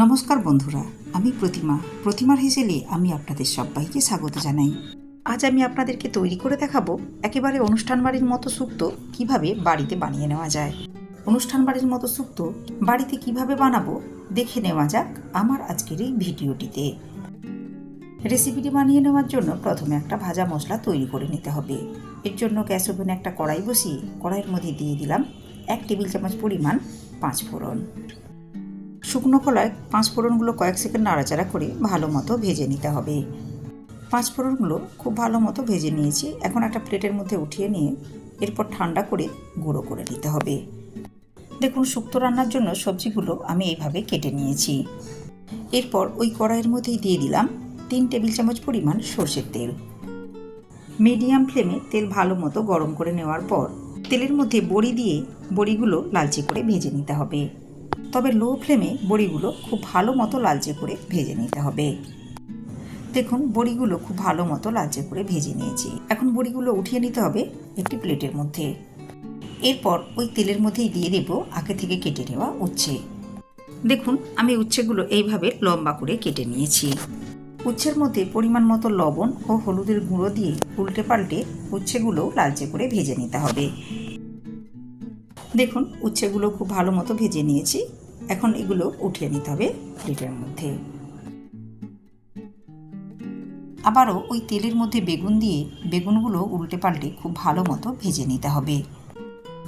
নমস্কার বন্ধুরা, আমি প্রতিমার হেসেলে আমি আপনাদের সবাইকে স্বাগত জানাই। আজ আমি আপনাদেরকে তৈরি করে দেখাবো একেবারে অনুষ্ঠান বাড়ির মতো শুক্তো কিভাবে বাড়িতে বানিয়ে নেওয়া যায়। অনুষ্ঠান বাড়ির মতো শুক্তো বাড়িতে কিভাবে বানাবো দেখে নেওয়া যাক আমার আজকের এই ভিডিওটিতে। রেসিপিটি বানিয়ে নেওয়ার জন্য প্রথমে একটা ভাজা মশলা তৈরি করে নিতে হবে। এর জন্য গ্যাস ওভেনে একটা কড়াই বসিয়ে কড়াইয়ের মধ্যে দিয়ে দিলাম 1 টেবিল চামচ পরিমাণ 5 ফোড়ন। শুকনো খোলায় 5 ফোড়নগুলো কয়েক সেকেন্ড নাড়াচাড়া করে ভালো মতো ভেজে নিতে হবে। 5 ফোড়নগুলো খুব ভালো মতো ভেজে নিয়েছি। এখন একটা প্লেটের মধ্যে উঠিয়ে নিয়ে এরপর ঠান্ডা করে গুঁড়ো করে নিতে হবে। দেখুন, শুক্তো রান্নার জন্য সবজিগুলো আমি এইভাবে কেটে নিয়েছি। এরপর ওই কড়াইয়ের মধ্যেই দিয়ে দিলাম 3 টেবিল চামচ পরিমাণ সরষের তেল। মিডিয়াম ফ্লেমে তেল ভালো মতো গরম করে নেওয়ার পর তেলের মধ্যে বড়ি দিয়ে বড়িগুলো লালচে করে ভেজে নিতে হবে। তবে লো ফ্লেমে বড়িগুলো খুব ভালো মতো লালচে করে ভেজে নিতে হবে। দেখুন, বড়িগুলো খুব ভালো মতো লালচে করে ভেজে নিয়েছি। এখন বড়িগুলো উঠিয়ে নিতে হবে একটি প্লেটের মধ্যে। এরপর ওই তেলের মধ্যেই দিয়ে দেব আগে থেকে কেটে নেওয়া উচ্ছে। দেখুন, আমি উচ্ছেগুলো এইভাবে লম্বা করে কেটে নিয়েছি। উচ্ছের মধ্যে পরিমাণ মতো লবণ ও হলুদের গুঁড়ো দিয়ে উল্টে পাল্টে উচ্ছেগুলো লালচে করে ভেজে নিতে হবে। দেখুন, উচ্ছেগুলো খুব ভালো মতো ভেজে নিয়েছি। এখন এগুলো উঠিয়ে নিতে হবে প্লেটের মধ্যে। আবারও ওই তেলের মধ্যে বেগুন দিয়ে বেগুনগুলো উল্টে পাল্টে খুব ভালো মতো ভেজে নিতে হবে।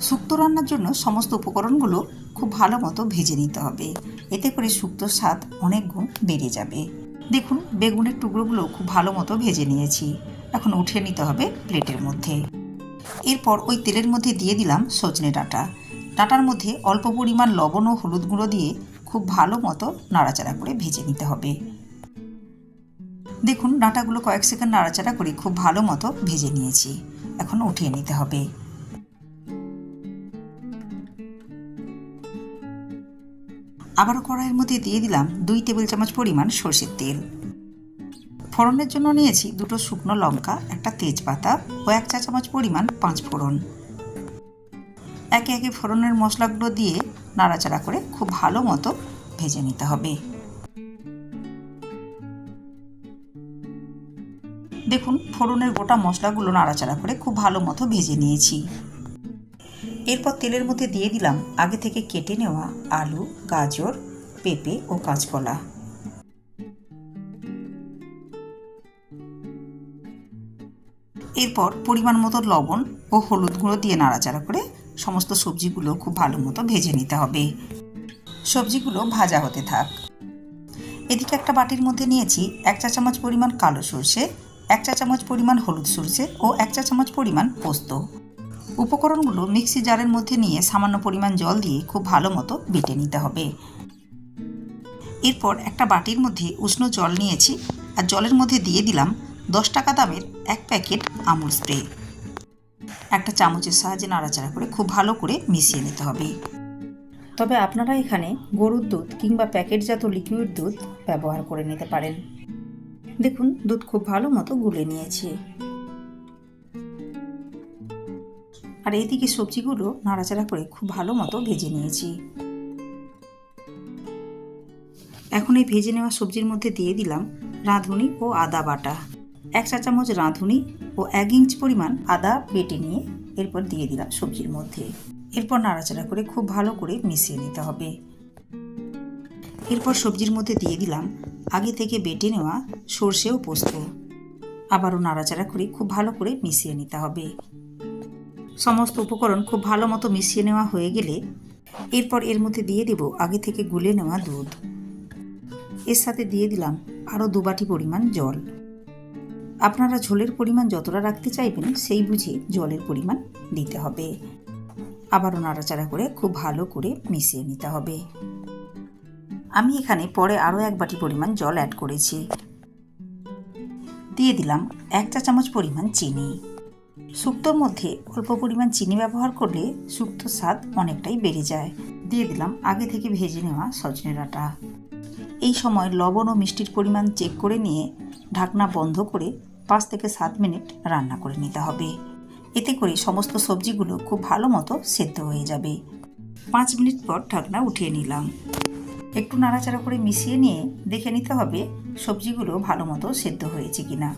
শুক্তো রান্নার জন্য সমস্ত উপকরণগুলো খুব ভালো মতো ভেজে নিতে হবে। এতে করে শুক্তোর স্বাদ অনেক গুণ বেড়ে যাবে। দেখুন, বেগুনের টুকরোগুলো খুব ভালো মতো ভেজে নিয়েছি। এখন উঠিয়ে নিতে হবে প্লেটের মধ্যে। এরপর ওই তেলের মধ্যে দিয়ে দিলাম সজনে ডাঁটা। ডাঁটার মধ্যে অল্প পরিমাণ লবণ ও হলুদ গুঁড়ো দিয়ে খুব ভালো মতো নাড়াচাড়া করে ভেজে নিতে হবে। দেখুন, ডাঁটাগুলো কয়েক সেকেন্ড নাড়াচাড়া করে খুব ভালো মতো ভেজে নিয়েছি। এখন উঠিয়ে নিতে হবে। আবারও কড়াইয়ের মধ্যে দিয়ে দিলাম 2 টেবিল চামচ পরিমাণ সরষের তেল। ফোড়নের জন্য নিয়েছি 2টো শুকনো লঙ্কা, একটা তেজপাতা ও 1 চা চামচ পরিমাণ 5 ফোড়ন। একে একে ফোড়নের মশলাগুলো দিয়ে নাড়াচাড়া করে খুব ভালো মতো ভেজে নিতে হবে। দেখুন, ফোড়নের গোটা মশলাগুলো নাড়াচাড়া করে খুব ভালো মতো ভেজে নিয়েছি। এরপর তেলের মধ্যে দিয়ে দিলাম আগে থেকে কেটে নেওয়া আলু, গাজর, পেঁপে ও কাঁচকলা। এরপর পরিমাণ মতো লবণ ও হলুদ গুঁড়ো দিয়ে নাড়াচাড়া করে সমস্ত সবজিগুলো খুব ভালো মতো ভেজে নিতে হবে। সবজিগুলো ভাজা হতে থাক। এদিকে একটা বাটির মধ্যে নিয়েছি 1 চা চামচ পরিমাণ কালো সরষে, 1 চা চামচ পরিমাণ হলুদ সরষে ও 1 চা চামচ পরিমাণ পোস্ত। উপকরণগুলো মিক্সি জারের মধ্যে নিয়ে সামান্য পরিমাণ জল দিয়ে খুব ভালো মতো বেটে নিতে হবে। এরপর একটা বাটির মধ্যে উষ্ণ জল নিয়েছি আর জলের মধ্যে দিয়ে দিলাম 10 টাকা দামের 1 প্যাকেট আমুল স্প্রে। একটা চামচের সাহায্যে নাড়াচাড়া করে খুব ভালো করে মিশিয়ে নিতে হবে। তবে আপনারা এখানে গরুর দুধ কিংবা প্যাকেটজাত লিকুইড দুধ ব্যবহার করে নিতে পারেন। দেখুন, দুধ খুব ভালো মতো গুলে নিয়েছি। আর এইদিকে সবজিগুলো নাড়াচাড়া করে খুব ভালো মতো ভেজে নিয়েছি। এখন এই ভেজে নেওয়া সবজির মধ্যে দিয়ে দিলাম রাঁধুনি ও আদা বাটা। 1 চা চামচ রাঁধুনি ও 1 ইঞ্চ পরিমাণ আদা বেটে নিয়ে এরপর দিয়ে দিলাম সবজির মধ্যে। এরপর নাড়াচাড়া করে খুব ভালো করে মিশিয়ে নিতে হবে। এরপর সবজির মধ্যে দিয়ে দিলাম আগে থেকে বেটে নেওয়া সর্ষে ও পোস্ত। আবারও নাড়াচাড়া করে খুব ভালো করে মিশিয়ে নিতে হবে। সমস্ত উপকরণ খুব ভালো মতো মিশিয়ে নেওয়া হয়ে গেলে এরপর এর মধ্যে দিয়ে দেব আগে থেকে গুলে নেওয়া দুধ। এর সাথে দিয়ে দিলাম আরও 2 বাটি পরিমাণ জল। আপনারা ঝোলের পরিমাণ যতটা রাখতে চাইবেন সেই বুঝে জলের পরিমাণ দিতে হবে। আবারও নাড়াচাড়া করে খুব ভালো করে মিশিয়ে নিতে হবে। আমি এখানে পরে আরও 1 বাটি পরিমাণ জল অ্যাড করেছি। দিয়ে দিলাম 1 চা চামচ পরিমাণ চিনি। শুক্তোর মধ্যে অল্প পরিমাণ চিনি ব্যবহার করলে শুক্তোর স্বাদ অনেকটাই বেড়ে যায়। দিয়ে দিলাম আগে থেকে ভেজে নেওয়া সজনে ডাঁটা। এই সময় লবণ ও মিষ্টির পরিমাণ চেক করে নিয়ে ঢাকনা বন্ধ করে 5 থেকে 7 মিনিট রান্না করে নিতে হবে। এতে করে সমস্ত সবজিগুলো খুব ভালো মতো সেদ্ধ হয়ে যাবে। 5 মিনিট পর ঢাকনা উঠিয়ে নিলাম। একটু নাড়াচাড়া করে মিশিয়ে নিয়ে দেখে নিতে হবে সবজিগুলো ভালো মতো সেদ্ধ হয়েছে কিনা।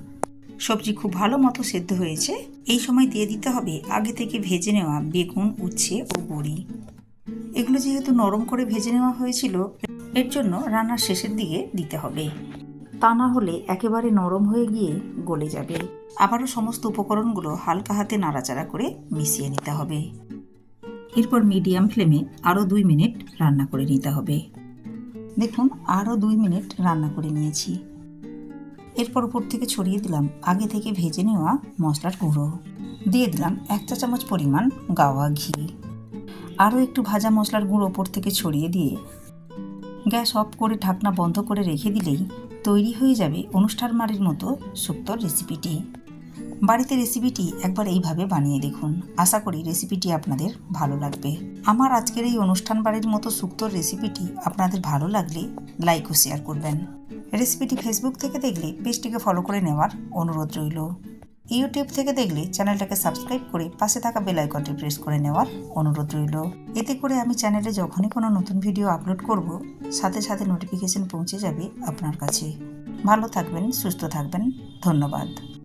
সবজি খুব ভালো মতো সেদ্ধ হয়েছে। এই সময় দিয়ে দিতে হবে আগে থেকে ভেজে নেওয়া বেগুন, উচ্ছে ও বড়ি। এগুলো যেহেতু নরম করে ভেজে নেওয়া হয়েছিল, এর জন্য রান্নার শেষের দিকে দিতে হবে, তা না হলে একেবারে নরম হয়ে গিয়ে গলে যাবে। আবারও সমস্ত উপকরণগুলো হালকা হাতে নাড়াচাড়া করে মিশিয়ে নিতে হবে। এরপর মিডিয়াম ফ্লেমে আরও 2 মিনিট রান্না করে নিতে হবে। দেখুন, আরও 2 মিনিট রান্না করে নিয়েছি। এরপর উপর থেকে ছড়িয়ে দিলাম আগে থেকে ভেজে নেওয়া মশলার গুঁড়ো। দিয়ে দিলাম 1 চা চামচ পরিমাণ গাওয়া ঘি। আরও একটু ভাজা মশলার গুঁড়ো ওপর থেকে ছড়িয়ে দিয়ে গ্যাস অফ করে ঢাকনা বন্ধ করে রেখে দিলেই তৈরি হয়ে যাবে অনুষ্ঠান বাড়ির মতো শুক্তোর রেসিপিটি। বাড়িতে রেসিপিটি একবার এইভাবে বানিয়ে দেখুন। আশা করি রেসিপিটি আপনাদের ভালো লাগবে। আমার আজকের এই অনুষ্ঠান বাড়ির মতো শুক্তোর রেসিপিটি আপনাদের ভালো লাগলে লাইক ও শেয়ার করবেন। রেসিপিটি ফেসবুক থেকে দেখলে পেজটিকে ফলো করে নেওয়ার অনুরোধ রইল। ইউটিউব থেকে দেখলে চ্যানেলটাকে সাবস্ক্রাইব করে পাশে থাকা বেল আইকনটি প্রেস করে নেওয়ার অনুরোধ রইল। এতে করে আমি চ্যানেলে যখনই কোনো নতুন ভিডিও আপলোড করব, সাথে সাথে নোটিফিকেশন পৌঁছে যাবে আপনার কাছে। ভালো থাকবেন, সুস্থ থাকবেন। ধন্যবাদ।